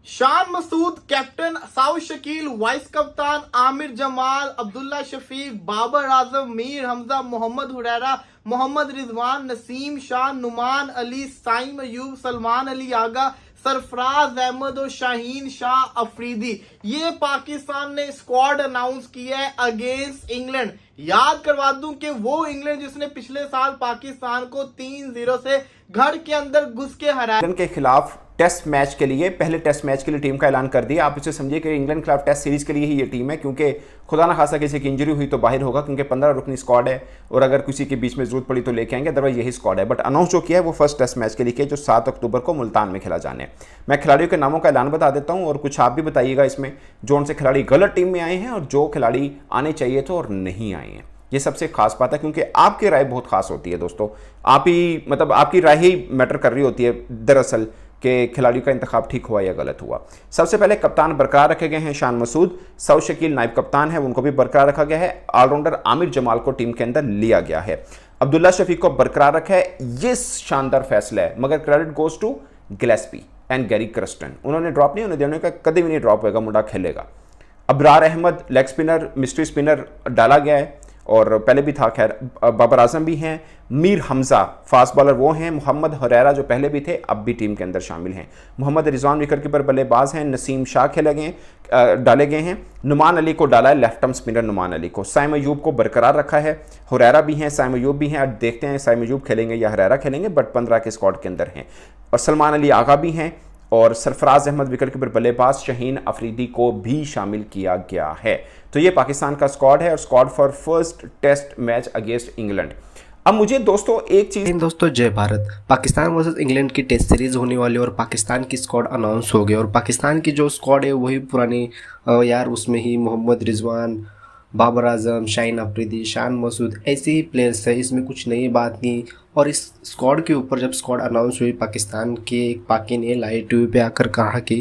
शान Masood captain, Saud Shakeel vice कप्तान, आमिर जमाल, अब्दुल्ला शफीक, बाबर आजम, मीर हमजा, मोहम्मद हुरैरा, मोहम्मद रिजवान, नसीम शाह, नुमान अली, साइम अयूब, सलमान अली आगा, सरफराज अहमद और शाहीन शाह अफरीदी, ये पाकिस्तान ने स्क्वाड अनाउंस किया है अगेंस्ट इंग्लैंड। याद करवा दूं कि वो इंग्लैंड जिसने पिछले साल पाकिस्तान को 3-0 से घर के अंदर घुस के हराया। इंग्लैंड के खिलाफ टेस्ट मैच के लिए, पहले टेस्ट मैच के लिए टीम का ऐलान कर दिया। आप इसे समझिए कि इंग्लैंड के खिलाफ टेस्ट सीरीज के लिए ही ये टीम है, क्योंकि खुदा ना खासा किसी की इंजरी हुई तो बाहर होगा, क्योंकि 15 रुकनी स्क्वाड है और अगर किसी के बीच में जरूरत पड़ी तो लेके आएंगे, अदरवाइज यही स्क्वाड है। बट अनाउंस जो किया है वो फर्स्ट टेस्ट मैच के लिए किया, जो 7 अक्टूबर को मुल्तान में खेला जाने। मैं खिलाड़ियों के नामों का ऐलान बता देता हूँ और कुछ आप भी बताइएगा इसमें, जो उनसे खिलाड़ी गलत टीम में आए हैं और जो खिलाड़ी आने चाहिए थे और नहीं आए हैं। ये सबसे खास बात है, क्योंकि आपकी राय बहुत खास होती है दोस्तों। आप ही मतलब आपकी राय ही मैटर कर रही होती है दरअसल कि खिलाड़ी का इंतखाब ठीक हुआ या गलत हुआ। सबसे पहले कप्तान बरकरार रखे गए हैं शान मसूद, साउथ शकील नायब कप्तान है, उनको भी बरकरार रखा गया है। ऑलराउंडर आमिर जमाल को टीम के अंदर लिया गया है। अब्दुल्ला शफीक को बरकरार रखा है। ये शानदार फैसला है, मगर credit goes to Gillespie and Gary Kirsten. उन्होंने ड्रॉप नहीं होने देने का, कभी भी नहीं ड्रॉप होगा, मुंडा खेलेगा। Abrar Ahmed leg spinner, mystery spinner डाला गया है और पहले भी था, खैर। बाबर आजम भी हैं। मीर हमजा फास्ट बॉलर वो हैं। मोहम्मद हुरैरा जो पहले भी थे अब भी टीम के अंदर शामिल हैं। मोहम्मद रिजवान विकेट कीपर बल्लेबाज हैं। नसीम शाह डाले गए हैं। नुमान अली को डाला है, left arm spinner Noman Ali को। साइम अयूब को बरकरार रखा है। हुरैरा भी हैं, साइम अयूब भी हैं। अब देखते हैं साइम अयूब खेलेंगे या हुरैरा खेलेंगे, बट 15 के स्क्वाड के अंदर हैं। और सलमान अली आगा भी हैं और सरफराज अहमद विकेट कीपर बल्लेबाज, शाहीन अफरीदी को भी शामिल किया गया है। तो ये पाकिस्तान का स्क्वाड है और squad for first test match against England. अब मुझे दोस्तों एक चीज़, दोस्तों जय भारत। पाकिस्तान वर्सेस इंग्लैंड की टेस्ट सीरीज होने वाली और पाकिस्तान की स्क्वाड अनाउंस हो गई और पाकिस्तान की जो स्क्वाड है वही पुरानी यार, उसमें ही मोहम्मद रिजवान, बाबर आजम, शाहीन अफरीदी, शान मसूद, ऐसे ही प्लेयर्स है, इसमें कुछ नई बात नहीं। और इस स्क्वाड के ऊपर जब स्क्वाड अनाउंस हुई, पाकिस्तान के एक पाकी ने लाइव टीवी पे आकर कहा कि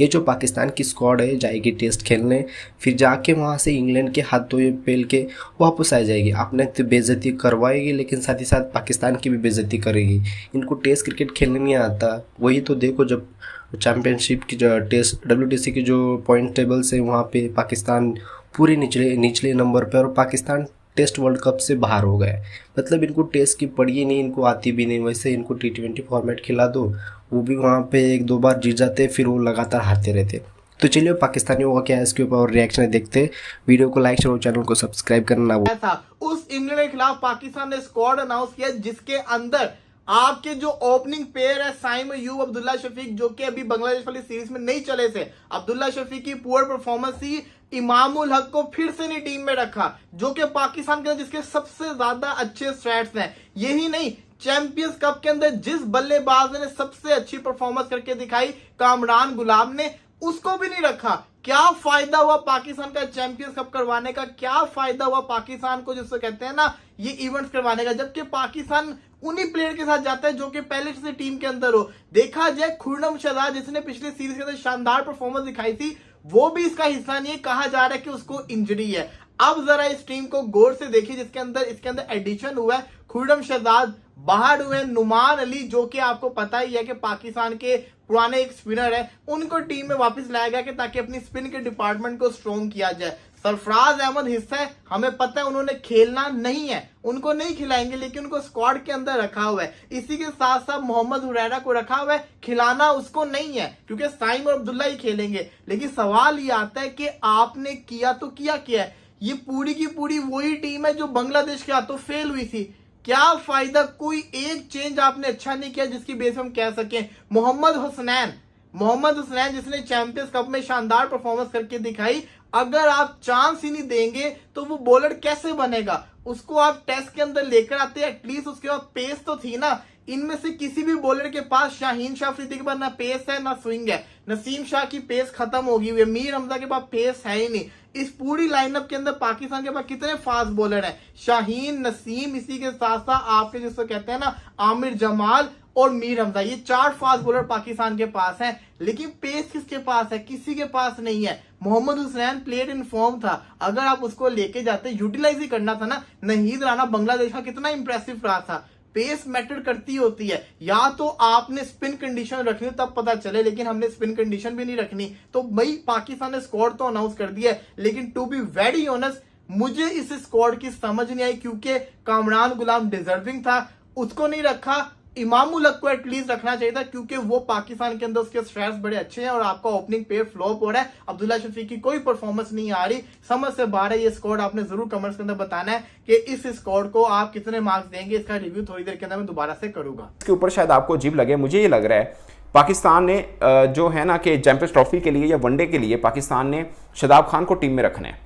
ये जो पाकिस्तान की स्क्वाड है जाएगी टेस्ट खेलने, फिर जाके वहाँ से इंग्लैंड के हाथ धोए पेल के वापस आ जाएगी। आपने तो बेइज्जती करवाएगी, लेकिन साथ ही साथ पाकिस्तान की भी बेइज्जती करेगी। इनको टेस्ट क्रिकेट खेलने नहीं आता। वही तो देखो, जब चैम्पियनशिप की जो टेस्ट WTC की जो पॉइंट टेबल्स है वहाँ पे पाकिस्तान पूरे निचले नंबर पे, और पाकिस्तान टेस्ट वर्ल्ड कप से बाहर हो गए। मतलब इनको टेस्ट की पड़ी नहीं, इनको आती भी नहीं। वैसे इनको T20 फॉर्मेट खिला दो, वो भी वहाँ पे 1-2 बार जीत जाते, फिर वो लगातार हारते रहते। तो चलिए पाकिस्तानियों का क्या है इसके ऊपर और रिएक्शन देखते। वीडियो को लाइक शेयर, चैनल को सब्सक्राइब करना ना था। उस इंग्लैंड के खिलाफ पाकिस्तान ने स्क्वाड अनाउंस किया जिसके अंदर आपके जो ओपनिंग पेयर है साइम अयूब, अब्दुल्ला शफीक, जो कि अभी बांग्लादेश वाली सीरीज में नहीं चले थे। अब्दुल्ला शफीक की पुअर परफॉर्मेंस थी। इमामुल हक को फिर से नहीं टीम में रखा, जो कि पाकिस्तान के जिसके सबसे ज्यादा अच्छे स्टैट्स हैं। यही नहीं, चैंपियंस कप के अंदर जिस बल्लेबाज ने सबसे अच्छी परफॉर्मेंस करके दिखाई, कामरान गुलाम ने, उसको भी नहीं रखा। क्या फायदा हुआ पाकिस्तान का चैंपियंस कप करवाने का? क्या फायदा हुआ पाकिस्तान को, जिसको कहते हैं ना ये इवेंट्स करवाने का, जबकि पाकिस्तान उन्हीं प्लेयर के साथ जाता है जो कि पहले से टीम के अंदर हो। देखा जाए खुर्रम शहजाद जिसने पिछले सीरीज के अंदर शानदार परफॉर्मेंस दिखाई थी, वो भी इसका हिस्सा नहीं है। कहा जा रहा है कि उसको इंजरी है। अब जरा इस टीम को गौर से देखिए, इसके अंदर एडिशन हुआ है। खुर्रम शहजाद बाहर हुए, नुमान अली जो कि आपको पता ही है कि पाकिस्तान के पुराने एक स्पिनर है, उनको टीम में वापस लाया गया कि ताकि अपनी स्पिन के डिपार्टमेंट को स्ट्रॉन्ग किया जाए। सरफराज अहमद हिस्सा है, हमें पता है उन्होंने खेलना नहीं है, उनको नहीं खिलाएंगे, लेकिन उनको स्क्वाड के अंदर रखा हुआ है। इसी के साथ साथ मोहम्मद हुरैरा को रखा हुआ है, खिलाना उसको नहीं है क्योंकि साइम और अब्दुल्ला ही खेलेंगे। लेकिन सवाल ये आता है कि आपने किया तो क्या है? ये पूरी की पूरी वही टीम है जो बांग्लादेश के हाथों फेल हुई थी। क्या फायदा? कोई एक चेंज आपने अच्छा नहीं किया जिसकी बेस पे हम कह सकें। मोहम्मद हुसनैन जिसने चैंपियंस कप में शानदार परफॉर्मेंस करके दिखाई, अगर आप चांस ही नहीं देंगे तो वो बॉलर कैसे बनेगा? उसको आप टेस्ट के अंदर लेकर आते, एटलीस्ट उसके बाद पेस तो थी ना। इनमें से किसी भी बॉलर के पास, शाहीन शाह अफरीदी के पास ना पेस है ना स्विंग है। नसीम शाह की पेस खत्म होगी हुई है। मीर हमजा के पास पेस है ही नहीं। इस पूरी लाइनअप के अंदर पाकिस्तान के पास कितने फास्ट बॉलर हैं? शाहीन, नसीम, इसी के साथ साथ आपके जिसको कहते हैं ना आमिर जमाल और मीर हमजा, ये 4 फास्ट बॉलर पाकिस्तान के पास हैं। लेकिन पेस किसके पास है? किसी के पास नहीं है। Mohammad Hussain player in form था, अगर आप उसको लेके जाते, यूटिलाइज ही करना था ना। नहीद राना बांग्लादेश का कितना इंप्रेसिव रहा था, पेस मैटर करती होती है। या तो आपने स्पिन कंडीशन रखनी तब पता चले, लेकिन हमने स्पिन कंडीशन भी नहीं रखनी। तो भाई पाकिस्तान ने स्क्वाड तो अनाउंस कर दिया है, लेकिन टू बी वेरी ऑनेस्ट मुझे इस स्क्वाड की समझ नहीं आई, क्योंकि कामरान गुलाम डिजर्विंग था, उसको नहीं रखा। इमामुल हक को एटलीस्ट रखना चाहिए था, क्योंकि वो पाकिस्तान के अंदर उसके स्ट्रेस बड़े अच्छे हैं और आपका ओपनिंग पेयर फ्लॉप हो रहा है। अब्दुल्ला शफीक की कोई परफॉर्मेंस नहीं आ रही, समझ से बाहर है ये स्क्वाड। आपने जरूर कमेंट्स के अंदर बताना है कि इस स्क्वाड को आप कितने मार्क्स देंगे। इसका रिव्यू थोड़ी देर के अंदर मैं दोबारा से करूंगा। इसके ऊपर शायद आपको अजीब लगे, मुझे ये लग रहा है पाकिस्तान ने जो है ना कि चैंपियंस ट्रॉफी के लिए या वनडे के लिए पाकिस्तान ने शादाब खान को टीम में रखना है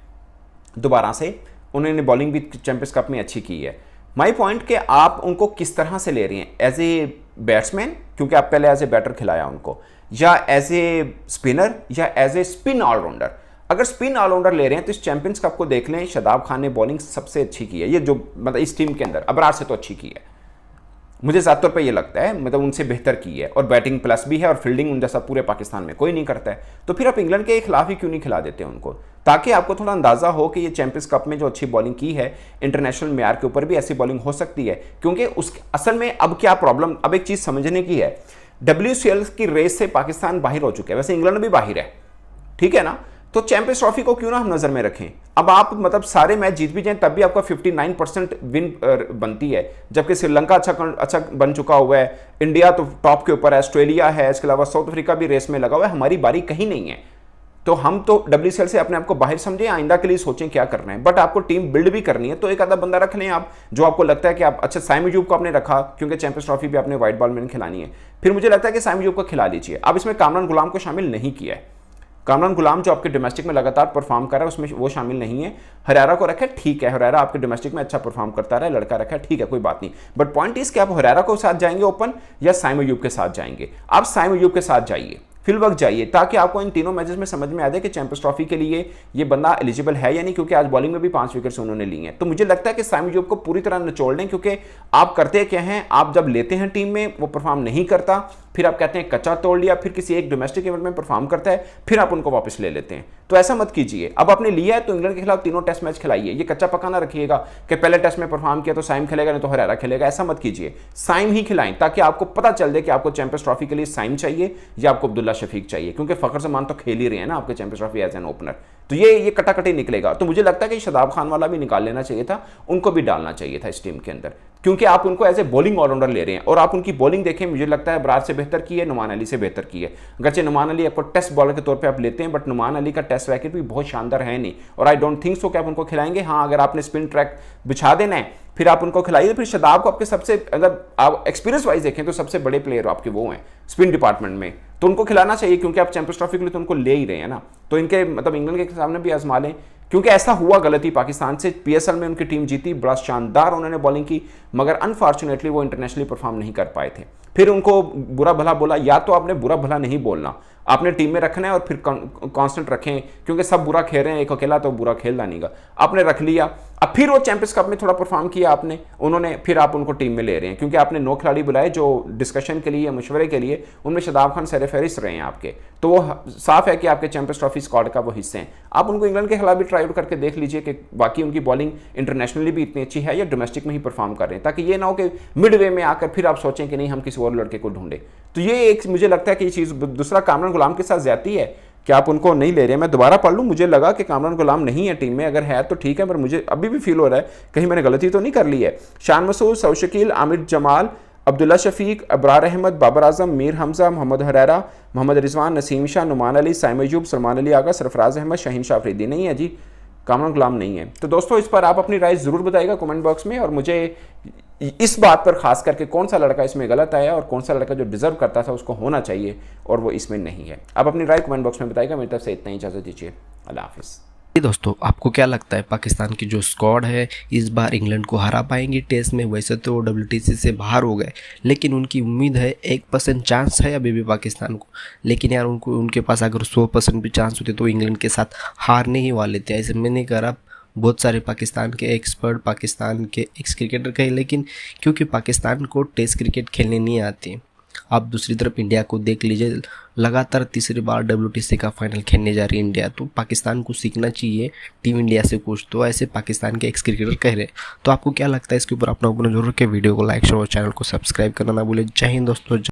दोबारा से। उन्होंने बॉलिंग भी चैंपियंस कप में अच्छी की है। माई पॉइंट कि आप उनको किस तरह से ले रहे हैं, एज ए बैट्समैन क्योंकि आप पहले एज ए बैटर खिलाया उनको, या एज ए स्पिनर, या एज ए स्पिन ऑलराउंडर। अगर स्पिन ऑलराउंडर ले रहे हैं तो इस चैंपियंस कप को देख लें, शादाब खान ने बॉलिंग सबसे अच्छी की है, ये जो मतलब इस टीम के अंदर अबरार से तो अच्छी की है, मुझे ज़्यादा तौर पे ये लगता है, मतलब उनसे बेहतर की है। और बैटिंग प्लस भी है, और फील्डिंग उन जैसा पूरे पाकिस्तान में कोई नहीं करता है। तो फिर आप इंग्लैंड के खिलाफ ही क्यों नहीं खिला देते उनको, ताकि आपको थोड़ा अंदाज़ा हो कि ये चैंपियंस कप में जो अच्छी बॉलिंग की है, इंटरनेशनल मेयार के ऊपर भी ऐसी बॉलिंग हो सकती है। क्योंकि उस असल में अब क्या प्रॉब्लम, अब एक चीज़ समझने की है, WCL की रेस से पाकिस्तान बाहर हो चुके हैं, वैसे इंग्लैंड भी बाहर है, ठीक है ना। तो चैंपियंस ट्रॉफी को क्यों ना हम नजर में रखें। अब आप मतलब सारे मैच जीत भी जाएं तब भी आपका 59% विन बनती है, जबकि श्रीलंका अच्छा बन चुका हुआ है, इंडिया तो टॉप के ऊपर है, ऑस्ट्रेलिया है, इसके अलावा साउथ अफ्रीका भी रेस में लगा हुआ है, हमारी बारी कहीं नहीं है। तो हम तो WCL से अपने आप को बाहर समझें, आइंदा के लिए सोचें क्या करना है। बट आपको टीम बिल्ड भी करनी है तो एक आधा बंदा रख लें आप, जो आपको लगता है कि आप, अच्छा साइम अयूब को आपने रखा क्योंकि चैंपियंस ट्रॉफी भी आपने व्हाइट बॉल में खिलानी है, फिर मुझे लगता है कि साइम अयूब को खिला लीजिए। अब इसमें कामरान गुलाम को शामिल नहीं किया है, कामरान गुलाम जो आपके डोमेस्टिक में लगातार परफॉर्म कर रहा है उसमें वो शामिल नहीं है। हरारा को रखा है, ठीक है, हरारा आपके डोमेस्टिक में अच्छा परफॉर्म करता रहा है, लड़का रखा है, ठीक है, कोई बात नहीं। बट पॉइंट इज कि आप हरारा को साथ जाएंगे ओपन या साइम अयूब के साथ जाएंगे। आप साइम अयूब के साथ जाइए, फिल वक्त जाइए, ताकि आपको इन तीनों मैचेस में समझ में आ जाए कि चैंपियंस ट्रॉफी के लिए ये बंदा एलिजिबल है या नहीं, क्योंकि आज बॉलिंग में भी 5 विकेट्स उन्होंने ली हैं। तो मुझे लगता है कि साइम अयूब को पूरी तरह निचोड़ लें, क्योंकि आप करते क्या हैं, आप जब लेते हैं टीम में वो परफॉर्म नहीं करता, फिर आप कहते हैं कच्चा तोड़ लिया, फिर किसी एक डोमेस्टिक इवेंट में परफॉर्म करता है, फिर आप उनको वापस ले लेते हैं। तो ऐसा मत कीजिए। अब आपने लिया है तो इंग्लैंड के खिलाफ तीनों टेस्ट मैच खिलाइए, ये कच्चा पकाना रखिएगा कि पहले टेस्ट में परफॉर्म किया तो साइम खेलेगा नहीं तो हरारा खेलेगा, ऐसा मत कीजिए। साइम ही खिलाएं ताकि आपको पता चल दे कि आपको चैंपियंस ट्रॉफी के लिए साइम चाहिए या आपको अब्दुल्ला शफीक चाहिए, क्योंकि फखर जमान तो खेल ही रहे हैं ना आपके champions trophy as an opener. तो ये कटाकटी निकलेगा। तो मुझे लगता है कि शादाब खान वाला भी निकाल लेना चाहिए था, उनको भी डालना चाहिए था इस टीम के अंदर, क्योंकि आप उनको एज ए बॉलिंग ऑलराउंडर ले रहे हैं। और आप उनकी बॉलिंग देखें, मुझे लगता है अबरार से बेहतर की है, नुमान अली से बेहतर की है। अगरचे नुमान अली आपको टेस्ट बॉलर के तौर पे आप लेते हैं, बट नुमान अली का टेस्ट रैकेट भी बहुत शानदार है नहीं, और आई डोंट थिंक सो कि आप उनको खिलाएंगे। हाँ, अगर आपने स्पिन ट्रैक बिछा देना है फिर आप उनको खिलाइए। फिर शादाब को आपके सबसे, अगर आप एक्सपीरियंस वाइज देखें तो सबसे बड़े प्लेयर आपके वो हैं स्पिन डिपार्टमेंट में, तो उनको खिलाना चाहिए, क्योंकि आप चैंपियंस ट्रॉफी के लिए तो उनको ले ही रहे हैं ना। तो इनके मतलब इंग्लैंड के सामने भी आजमा लें, क्योंकि ऐसा हुआ गलती पाकिस्तान से। PSL में उनकी टीम जीती, बड़ा शानदार उन्होंने बॉलिंग की, मगर अनफॉर्चुनेटली वो इंटरनेशनली परफॉर्म नहीं कर पाए थे। फिर उनको बुरा भला बोला, या तो आपने बुरा भला नहीं बोलना, आपने टीम में रखना है और फिर कांस्टेंट रखें, क्योंकि सब बुरा खेल रहे हैं, एक अकेला तो बुरा खेलना नहींगा। आपने रख लिया, अब फिर वो चैंपियंस कप में थोड़ा परफॉर्म किया आपने, उन्होंने, फिर आप उनको टीम में ले रहे हैं, क्योंकि आपने 9 खिलाड़ी बुलाए जो डिस्कशन के लिए, मशवरे के लिए, उनमें शादाब खान सर फहरिस्त रहे हैं आपके। तो वो साफ है कि आपके चैंपियंस ट्रॉफी स्क्वाड का वो हिस्से हैं। आप उनको इंग्लैंड के खिलाफ भी ट्राई आउट करके देख लीजिए कि बाकी उनकी बॉलिंग इंटरनेशनली भी इतनी अच्छी है या डोमेस्टिक में ही परफॉर्म कर रहे हैं, ताकि ये ना हो कि मिड वे में आकर फिर आप सोचें कि नहीं हम किसी और लड़के को ढूंढे। तो ये एक मुझे लगता है कि ये चीज़। दूसरा, कामरान गुलाम के साथ ज्यादती है कि आप उनको नहीं ले रहे हैं। मैं दोबारा पढ़ लूँ, मुझे लगा कि कामरान गुलाम नहीं है टीम में, अगर है तो ठीक है, पर मुझे अभी भी फील हो रहा है कहीं मैंने गलती तो नहीं कर ली है। शान मसूद, सऊद शकील, आमिर जमाल, अब्दुल्ला शफीक, अबरार अहमद, बाबर आजम, मीर हमजा, मोहम्मद हरारा, मोहम्मद रिजवान, नसीम शाह, नुमान अली, साइम अयूब, सलमान अली आगा, सरफराज अहमद, शाहीन शाह अफरीदी। नहीं है जी, कामरान गुलाम नहीं है। तो दोस्तों, इस पर आप अपनी राय जरूर बताइएगा कमेंट बॉक्स में, और मुझे इस बात पर खास करके कौन सा लड़का इसमें गलत आया और कौन सा लड़का जो डिजर्व करता था उसको होना चाहिए और वो इसमें नहीं है। आप अपनी राय कमेंट बॉक्स में बताइएगा। मेरी तरफ से इतना ही, इजाजत दीजिए, अल्लाह हाफिज़। दोस्तों, आपको क्या लगता है पाकिस्तान की जो स्क्वाड है इस बार इंग्लैंड को हरा पाएंगे टेस्ट में? वैसे तो WTC से बाहर हो गए, लेकिन उनकी उम्मीद है, 1% चांस है अभी भी पाकिस्तान को। लेकिन यार उनके पास अगर 100% भी चांस होते तो इंग्लैंड के साथ हारने ही वाले थे। ऐसे मैं नहीं कह रहा, बहुत सारे पाकिस्तान के एक्सपर्ट, पाकिस्तान के एक्स क्रिकेटर कहे, लेकिन क्योंकि पाकिस्तान को टेस्ट क्रिकेट खेलने नहीं आती, आप दूसरी तरफ इंडिया को देख लीजिए, लगातार तीसरी बार WTC का फाइनल खेलने जा रही है इंडिया। तो पाकिस्तान को सीखना चाहिए टीम इंडिया से कुछ, तो ऐसे पाकिस्तान के एक्स क्रिकेटर कह रहे। तो आपको क्या लगता है इसके ऊपर अपना ओपिनियन जरूर रखें। वीडियो को लाइक शेयर और चैनल को सब्सक्राइब करना ना भूलें। जय हिंद दोस्तों।